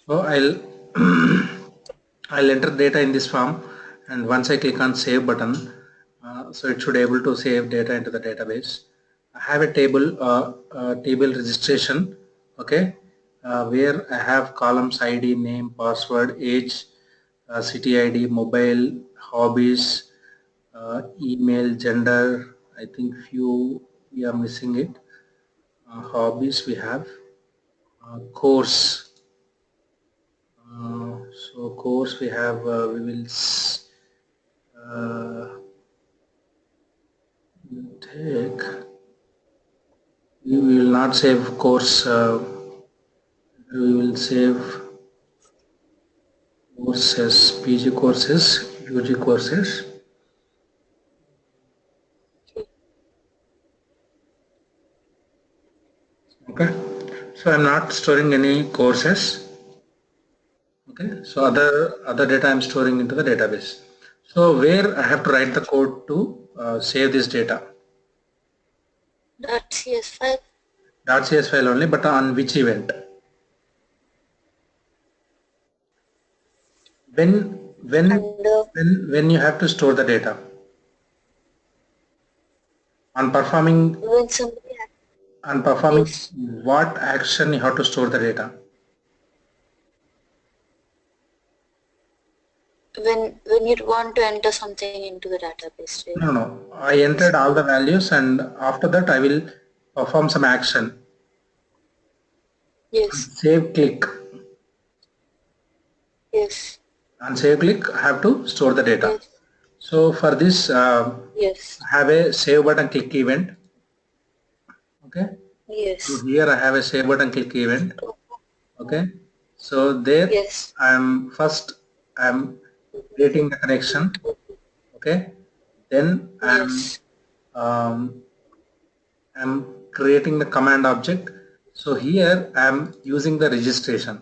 So I'll I'll enter data in this form, and once I click on save button, so it should able to save data into the database. I have a table registration, okay, where I have columns ID, name, password, age, city ID, mobile, hobbies, email, gender. I think few we are missing it. Hobbies we have, course. So course we have, we will take, we will not save course, we will save courses, PG courses, UG courses. Okay, so I'm not storing any courses. Okay, so other data I'm storing into the database. So where I have to write the code to save this data? .cs file. .cs file only, but on which event? When you have to store the data? On performing When somebody yes. what action you have to store the data? When you want to enter something into the database, right? No, I entered all the values, and after that I will perform some action. Yes. Save click. Yes. On save click, I have to store the data. Yes. So for this, Yes. I have a save button click event. Okay. Yes. So here I have a save button click event. Okay. So there Yes. I'm creating the connection. Okay. Then Yes. I'm creating the command object. So here I'm using the registration.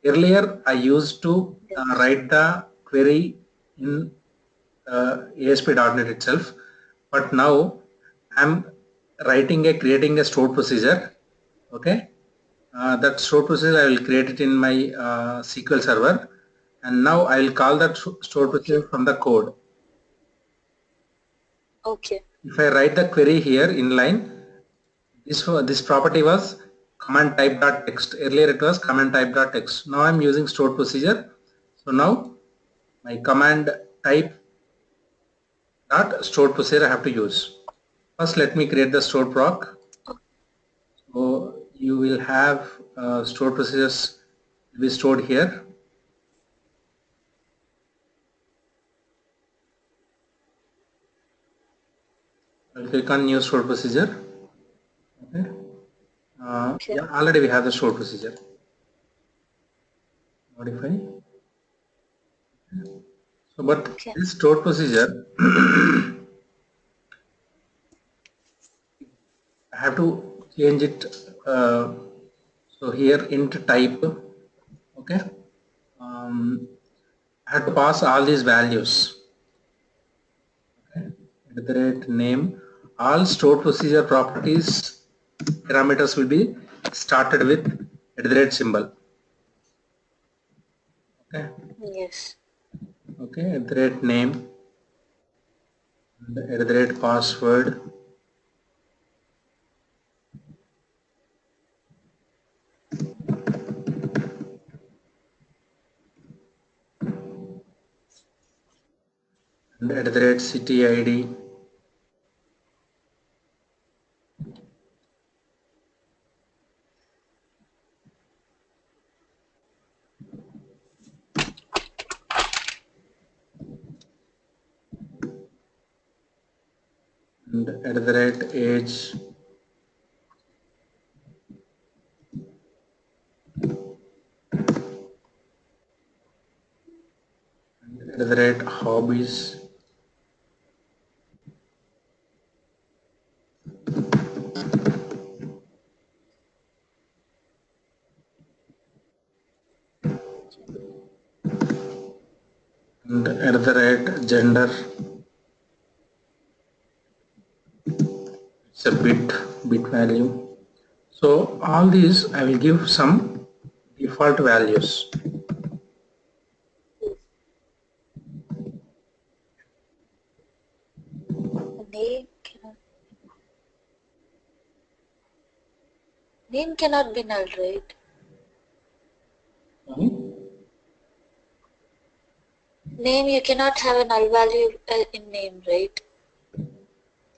Earlier I used to write the query in ASP.NET itself, but now I'm creating a stored procedure. Okay, that stored procedure I will create it in my SQL server, and now I will call that stored procedure from the code. Okay. If I write the query here in line, this property was command type dot text. Earlier it was command type dot text. Now I'm using stored procedure. So now my command type dot stored procedure I have to use. First, let me create the stored proc. So you will have stored procedures will be stored here. I'll click on new stored procedure. Okay. Okay. Yeah, already we have the stored procedure. Modify. So, but Okay. this stored procedure, I have to change it. So here int type. Okay. I have to pass all these values. Okay. At the rate name, all stored procedure properties parameters will be started with at the rate symbol. Okay. Yes. Okay. At the rate name, and at the rate password, and at the rate city ID, and at the rate age, and at the rate hobbies, and at the rate gender. It's a bit value. So all these I will give some default values. Name cannot be null, right? Name, you cannot have a null value in name, right?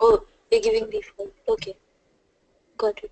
Oh, we're giving default. Okay, got it.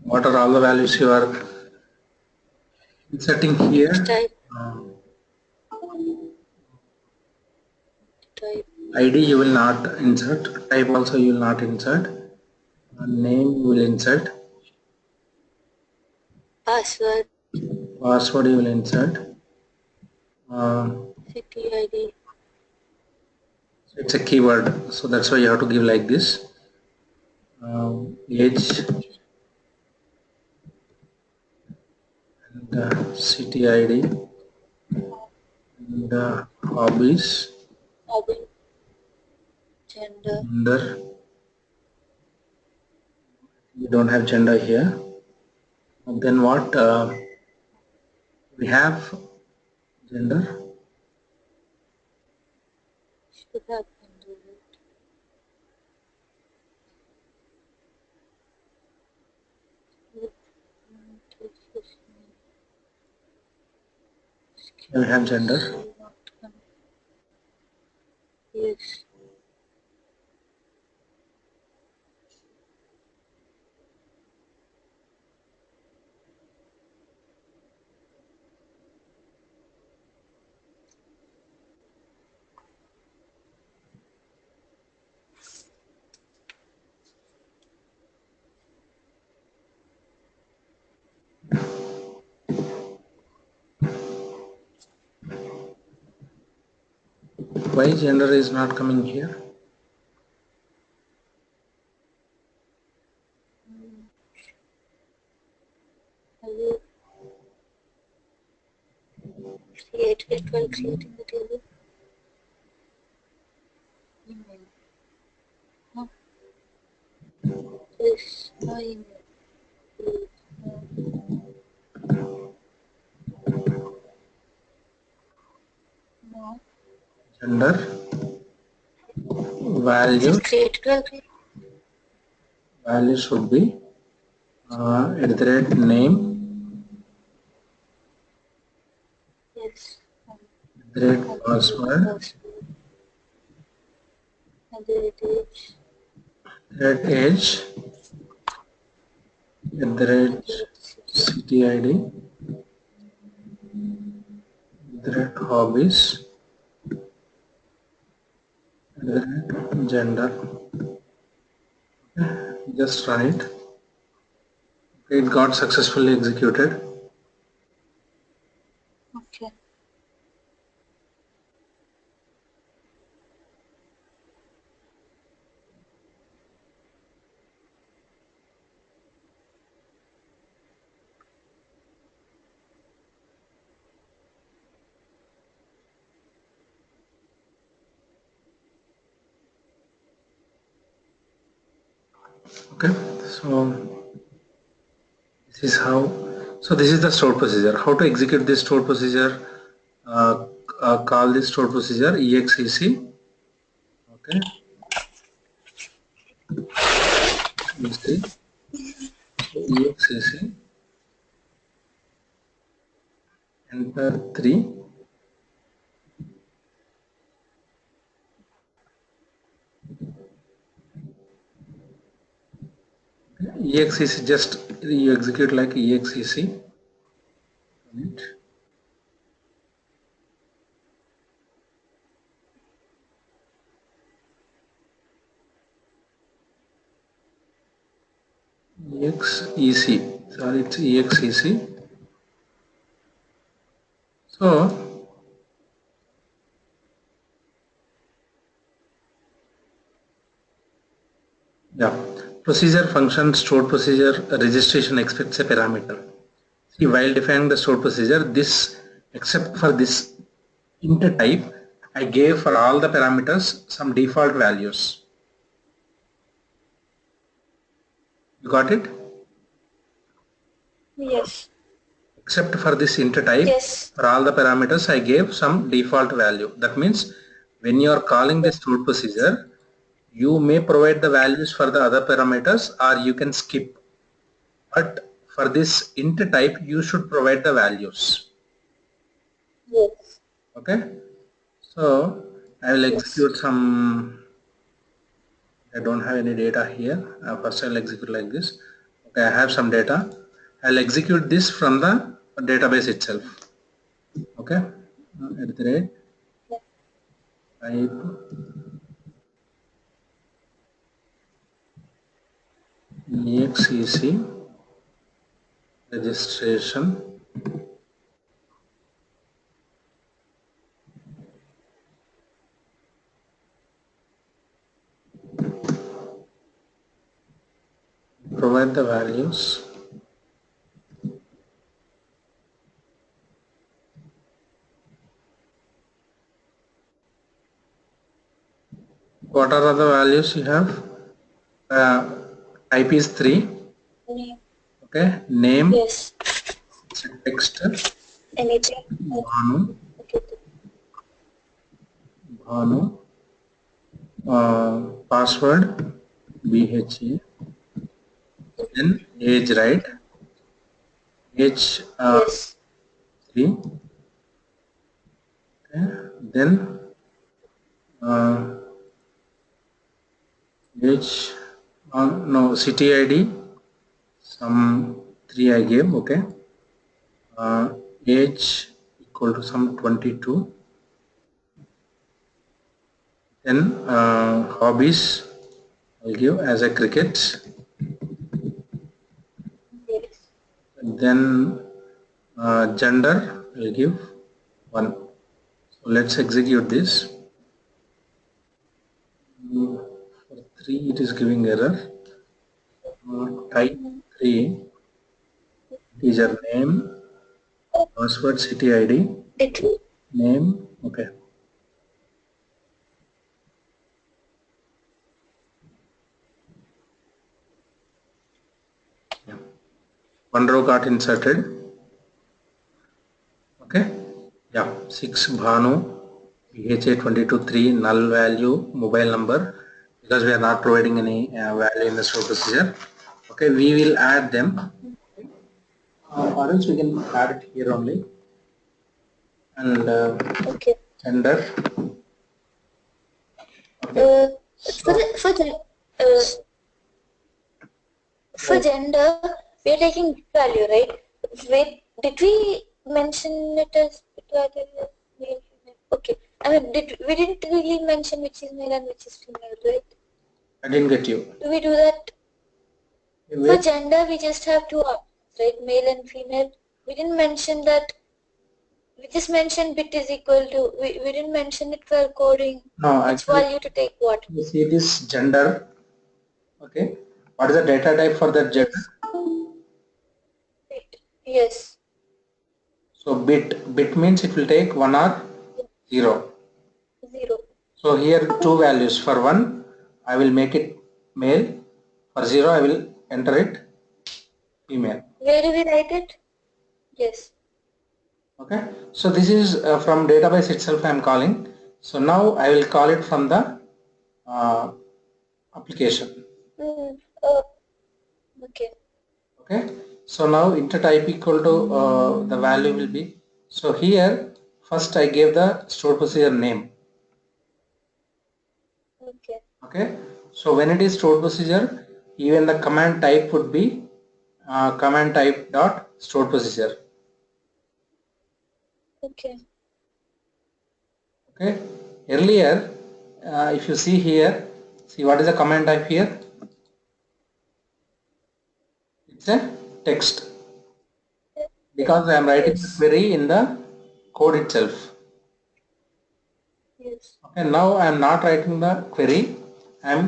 What are all the values you are inserting here? Type. ID you will not insert. Type also you will not insert. Name you will insert. Password. Password you will insert. City ID. It's a keyword, so that's why you have to give like this. Age and city ID and hobbies. Hobby. Gender. Gender. We don't have gender here. And then what? We have gender. Should have gender. We have gender. Yes. Why gender is not coming here? Create it while creating the table. Email. No. Yes. No email. No. Gender. Value. Just create it while creating. Value should be at the rate name. Yes. At the rate password. At the rate age. At age. At the rate city ID. At the rate hobbies. At the rate gender. Okay. Just run it. It got successfully executed. Okay. Okay, so this is how. So this is the stored procedure. How to execute this stored procedure? Call this stored procedure exec. Okay. So exec. Enter 3. Exec just you execute like exec. exec, sorry, it's exec. So yeah, procedure function stored procedure registration expects a parameter. See, while defining the stored procedure, this except for this int type, I gave for all the parameters some default values. You got it? Yes. Except for this int type, Yes. for all the parameters, I gave some default value. That means when you are calling the stored procedure, you may provide the values for the other parameters or you can skip. But for this int type, you should provide the values. Yes. Okay. So I will Yes. execute some. I don't have any data here. First I'll execute like this. Okay, I have some data. I'll execute this from the database itself. Okay. At the rate type exec registration provide the values. What are the values you have? Type is 3. Name. Okay. Name, Yes. text, Anything. Bhanu, Okay. Bhanu, password, BHA, then age, right? Age Yes. 3. Okay. Then age, no, city ID, some 3 I gave. Okay. Age equal to some 22. Then hobbies I'll give as a cricket. Yes. Then gender I'll give 1. So let's execute this. For 3 it is giving error. Type 3 is your name, password, city ID, Did we? name. Okay. Yeah. One row got inserted. Okay. Yeah. 6 Bhanu, BHA 22.3 null value, mobile number, because we are not providing any value in the stored procedure. Okay, we will add them, or else we can add it here only. And Okay. gender. Okay. For So uh, for gender, we are taking bit value, right? Wait, did we mention it as bit value? Male, female? Okay. I mean, we didn't really mention which is male and which is female, right? I didn't get you. Do we do that? For Where? gender, we just have two options, right? Male and female. We didn't mention that. We just mentioned bit is equal to. We didn't mention it for coding. No, Which actually, value to take what? you see this gender. Okay. What is the data type for that gender? Yes. Bit. Yes. So bit means it will take 1 or 0. 0. So here two values. For 1 I will make it male. For 0 I will enter it female. Where do we write it? Yes. Okay. So this is from database itself I am calling. So now I will call it from the application. Oh, okay. Okay. So now int type equal to the value will be. So here first I gave the stored procedure name. Okay. Okay. So when it is stored procedure, even the command type would be command type dot stored procedure. Okay. Okay. Earlier, if you see here, see what is the command type here? It's a text because I am writing the Yes. query in the code itself. Yes. Okay, now I am not writing the query. I am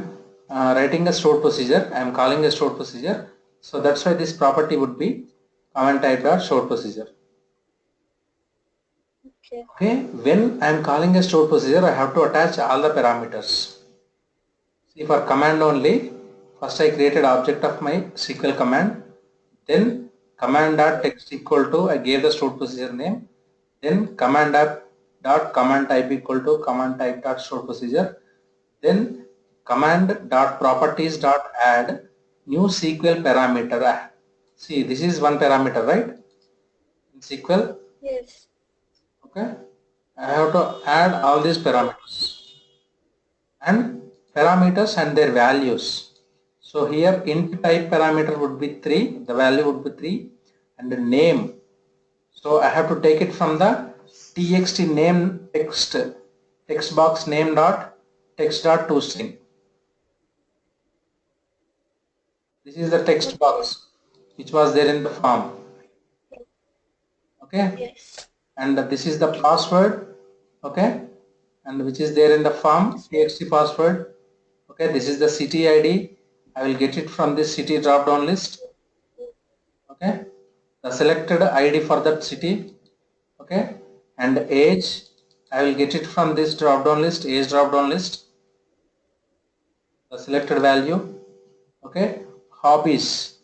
writing a stored procedure. I am calling a stored procedure. So that's why this property would be command type dot stored procedure. Okay. Okay, when I am calling a stored procedure, I have to attach all the parameters. See, for command only, first I created object of my SQL command, then command dot text equal to, I gave the stored procedure name, then command app dot command type equal to command type dot stored procedure, then command dot properties dot add new SQL parameter. See, this is one parameter, right? In SQL, Yes. okay. I have to add all these parameters and their values. So here int type parameter would be 3, the value would be 3, and the name. So I have to take it from the txt name text box name dot text dot toString. This is the text Okay. box which was there in the form. Okay, Yes. and this is the password. Okay, and which is there in the form txt password. Okay, this is the city ID. I will get it from this city drop down list. Okay, the selected ID for that city. Okay, and age, I will get it from this drop down list, age drop down list, the selected value. Okay, hobbies,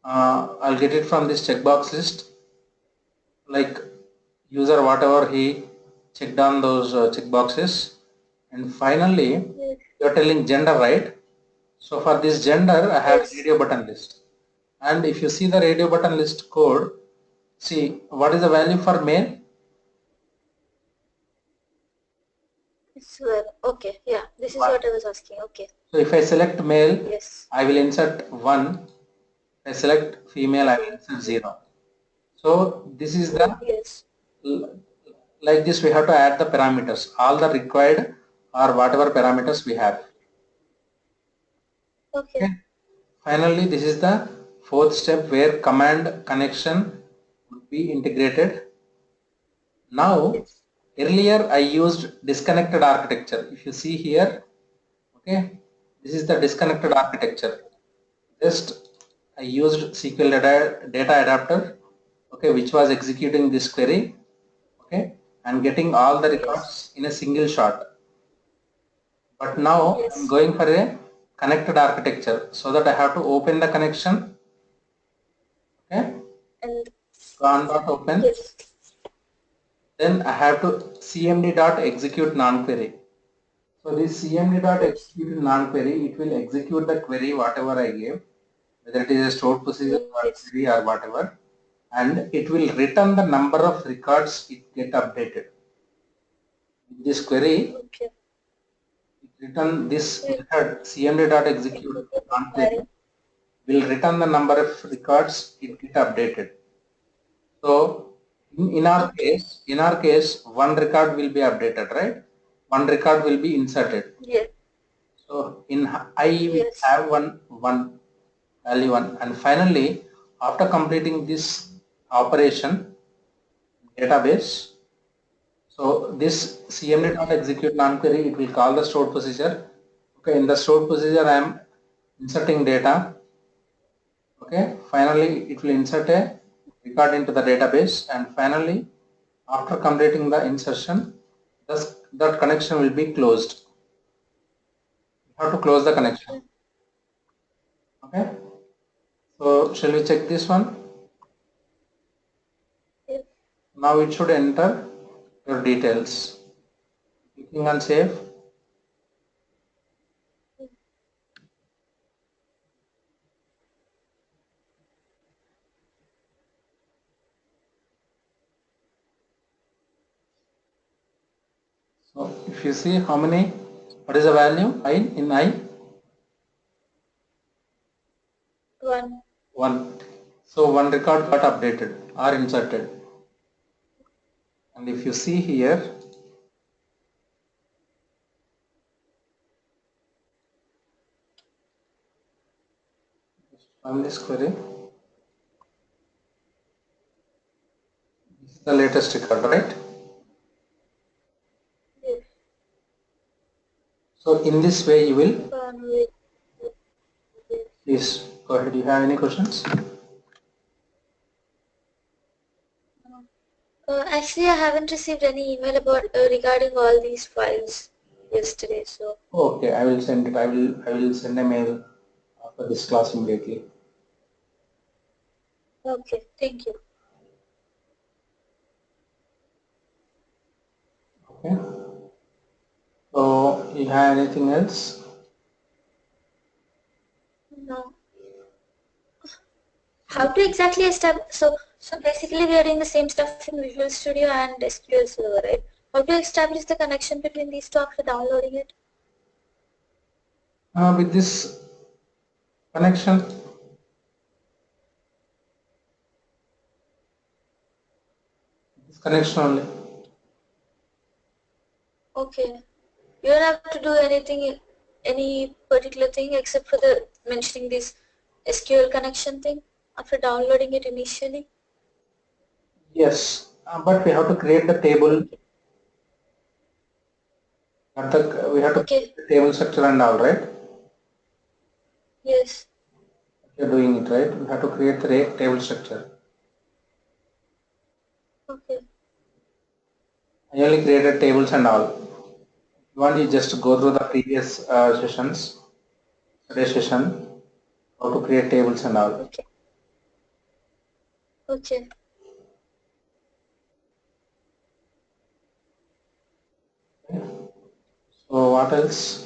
I'll get it from this checkbox list, like user whatever he checked on those checkboxes. And finally Yes. you're telling gender, right? So for this gender I have a Yes. radio button list, and if you see the radio button list code, see what is the value for male. It's well. Okay. Yeah. This is 1. what I was asking. Okay. So if I select male, Yes. I will insert 1. If I select female, I will Okay. insert 0. So this is the, Yes. like this we have to add the parameters, all the required or whatever parameters we have. Okay. Okay. Finally, this is the fourth step where command connection would be integrated. Now, Yes. earlier I used disconnected architecture. If you see here, okay, this is the disconnected architecture. Just I used SQL data adapter, okay, which was executing this query, okay, and getting all the Yes. records in a single shot. But now I'm Yes. going for a connected architecture so that I have to open the connection, okay, And con.open, yes. then I have to cmd dot execute non-query. So this cmd dot Yes. execute non-query, it will execute the query whatever I gave, whether it is a stored procedure or Yes. query or whatever, and it will return the number of records it get updated. In this query, Okay. it return this Yes. method cmd.execute non-query Fine. will return the number of records it get updated. So Okay. in our case, one record will be updated, right? One record will be inserted. Yes. So in I we Yes. have one value one, and finally after completing this operation database, so this cmd.execute non-query, it will call the stored procedure. Okay, in the stored procedure I am inserting data. Okay, finally it will insert a record into the database, and finally after completing the insertion, that connection will be closed. You have to close the connection. Okay. Okay, so shall we check this one? Yes. Now it should enter your details. Clicking on save. So if you see how many, what is the value I in I? One. 1. So one record got updated or inserted. And if you see here, run this query. the latest record, right? Yes. So in this way you will, Wait. please go ahead. Do you have any questions? Actually, I haven't received any email about regarding all these files yesterday. So Okay, I will send it. I will send a mail after this class immediately. okay, thank you. Okay. So you have anything else? No. How to exactly establish? So basically, we are doing the same stuff in Visual Studio and SQL Server, right? How to establish the connection between these two after downloading it? With this connection, only. Okay. You don't have to do anything, any particular thing except for the mentioning this SQL connection thing after downloading it initially. Yes, but we have to create the table. Okay. We have to create Okay. the table structure and all, right? Yes. You're doing it right. We have to create the table structure. Okay. I only created tables and all. You want you just go through the previous sessions, today's session, how to create tables and all. Okay. Okay. So what else?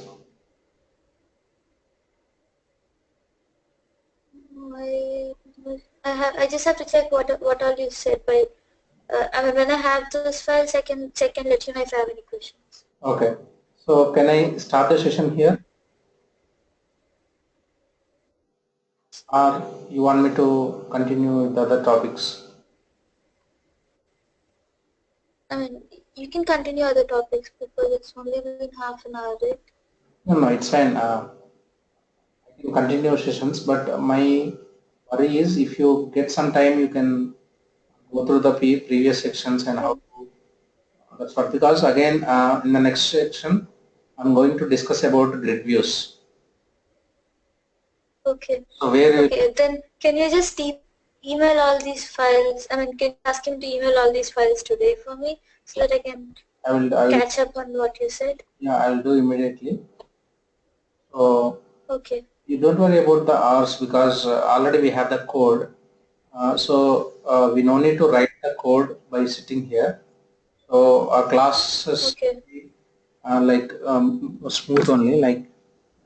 I I just have to check what all you said. By I mean, when I have those files, I can check and let you know if I have any questions. Okay. So can I start the session here, or you want me to continue with the other topics? I mean, you can continue other topics because it's only been half an hour, right? No, no, it's fine. I can continue sessions, but my worry is if you get some time, you can go through the previous sections and how Oh, to. That's what, because again, in the next section, I'm going to discuss about grid views. okay. So where Okay, then can you just email all these files? I mean, can you ask him to email all these files today for me so that I can I will, catch up on what you said? yeah, I will do immediately. So Okay. you don't worry about the hours because already we have the code. We no need to write the code by sitting here. So our classes Okay. like smooth only, like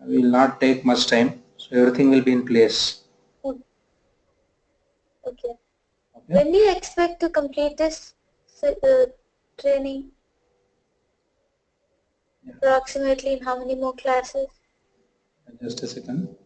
will not take much time. So everything will be in place. Oh, okay. Okay. When do you expect to complete this training? Yeah. Approximately in how many more classes? Just a second.